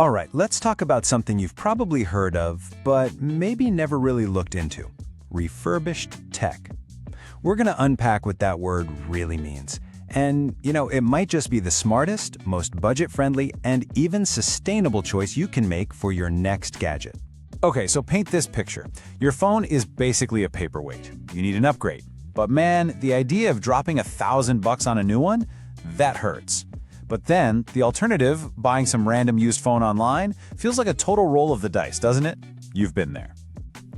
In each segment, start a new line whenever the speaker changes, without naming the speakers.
All right, let's talk about something you've probably heard of, but maybe never really looked into. Refurbished tech. We're going to unpack what that word really means. And, it might just be the smartest, most budget-friendly, and even sustainable choice you can make for your next gadget. Okay, so paint this picture. Your phone is basically a paperweight. You need an upgrade. But man, the idea of dropping $1,000 on a new one? That hurts. But then, the alternative, buying some random used phone online, feels like a total roll of the dice, doesn't it? You've been there.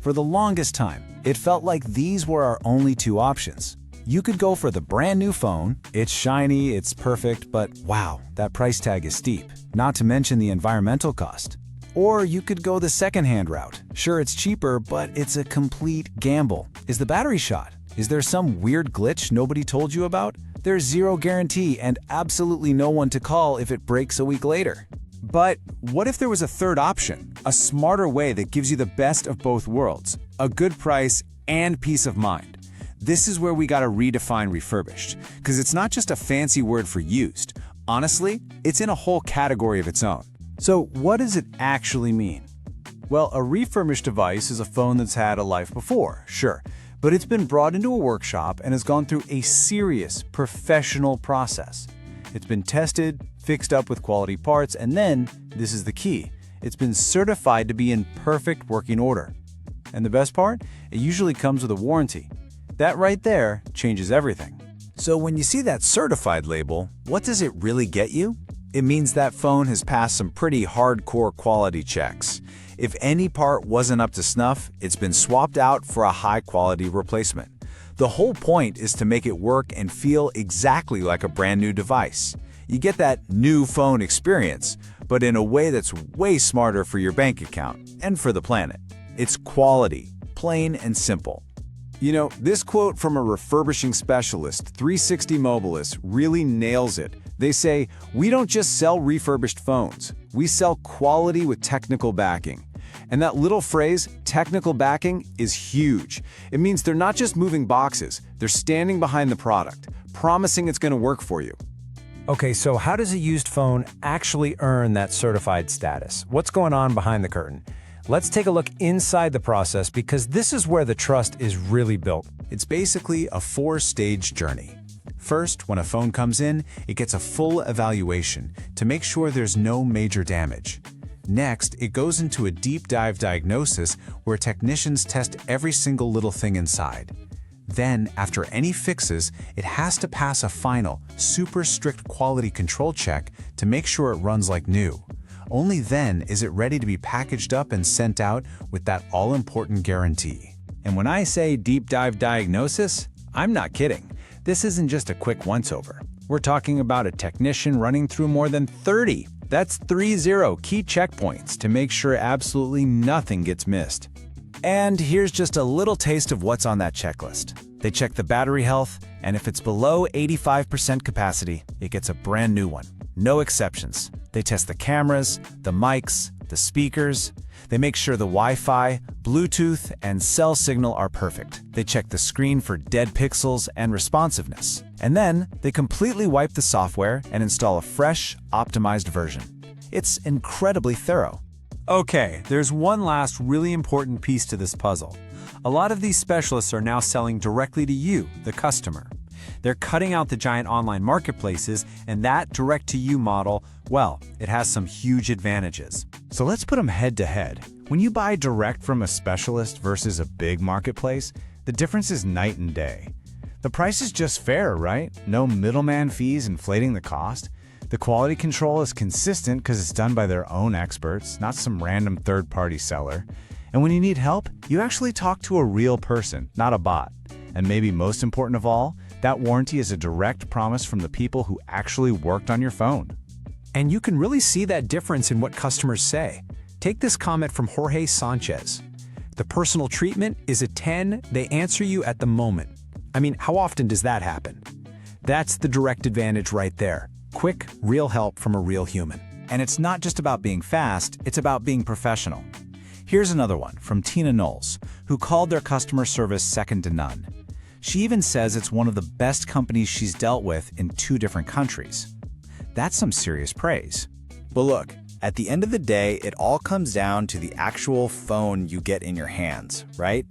For the longest time, it felt like these were our only two options. You could go for the brand new phone. It's shiny, it's perfect, but wow, that price tag is steep, not to mention the environmental cost. Or you could go the second-hand route. Sure, it's cheaper, but it's a complete gamble. Is the battery shot? Is there some weird glitch nobody told you about? There's zero guarantee and absolutely no one to call if it breaks a week later. But what if there was a third option? A smarter way that gives you the best of both worlds, a good price and peace of mind. This is where we gotta redefine refurbished, because it's not just a fancy word for used. Honestly, it's in a whole category of its own. So what does it actually mean? Well, a refurbished device is a phone that's had a life before, sure, but it's been brought into a workshop and has gone through a serious, professional process. It's been tested, fixed up with quality parts, and then, this is the key, it's been certified to be in perfect working order. And the best part? It usually comes with a warranty. That right there changes everything. So when you see that certified label, what does it really get you? It means that phone has passed some pretty hardcore quality checks. If any part wasn't up to snuff, it's been swapped out for a high-quality replacement. The whole point is to make it work and feel exactly like a brand new device. You get that new phone experience, but in a way that's way smarter for your bank account and for the planet. It's quality, plain and simple. This quote from a refurbishing specialist, 360 Mobiles, really nails it. They say, "We don't just sell refurbished phones. We sell quality with technical backing." And that little phrase, technical backing, is huge. It means they're not just moving boxes, they're standing behind the product, promising it's going to work for you. Okay, so how does a used phone actually earn that certified status? What's going on behind the curtain? Let's take a look inside the process because this is where the trust is really built. It's basically a four-stage journey. First, when a phone comes in, it gets a full evaluation to make sure there's no major damage. Next, it goes into a deep dive diagnosis where technicians test every single little thing inside. Then, after any fixes, it has to pass a final, super strict quality control check to make sure it runs like new. Only then is it ready to be packaged up and sent out with that all-important guarantee. And when I say deep dive diagnosis, I'm not kidding. This isn't just a quick once-over. We're talking about a technician running through more than 30. That's 30 key checkpoints to make sure absolutely nothing gets missed. And here's just a little taste of what's on that checklist. They check the battery health, and if it's below 85% capacity, it gets a brand new one. No exceptions. They test the cameras, the mics, the speakers. They make sure the Wi-Fi, Bluetooth, and cell signal are perfect. They check the screen for dead pixels and responsiveness. And then, they completely wipe the software and install a fresh, optimized version. It's incredibly thorough. Okay, there's one last really important piece to this puzzle. A lot of these specialists are now selling directly to you, the customer. They're cutting out the giant online marketplaces, and that direct-to-you model, well, it has some huge advantages. So let's put them head to head. When you buy direct from a specialist versus a big marketplace, the difference is night and day. The price is just fair, right? No middleman fees inflating the cost. The quality control is consistent because it's done by their own experts, not some random third-party seller. And when you need help, you actually talk to a real person, not a bot. And maybe most important of all, that warranty is a direct promise from the people who actually worked on your phone. And you can really see that difference in what customers say. Take this comment from Jorge Sanchez. The personal treatment is a 10, they answer you at the moment. I mean, how often does that happen? That's the direct advantage right there. Quick, real help from a real human. And it's not just about being fast, it's about being professional. Here's another one from Tina Knowles, who called their customer service second to none. She even says it's one of the best companies she's dealt with in 2 different countries. That's some serious praise. But look, At the end of the day, it all comes down to the actual phone you get in your hands, right?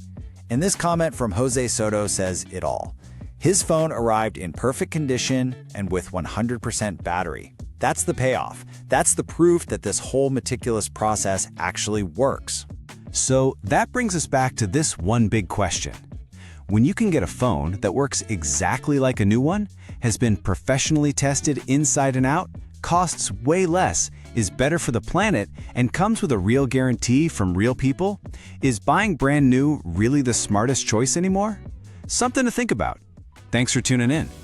And this comment from Jose Soto says it all. His phone arrived in perfect condition and with 100% battery. That's the payoff. That's the proof that this whole meticulous process actually works.
So that brings us back to this one big question. When you can get a phone that works exactly like a new one, has been professionally tested inside and out, costs way less, is better for the planet, and comes with a real guarantee from real people, is buying brand new really the smartest choice anymore? Something to think about. Thanks for tuning in.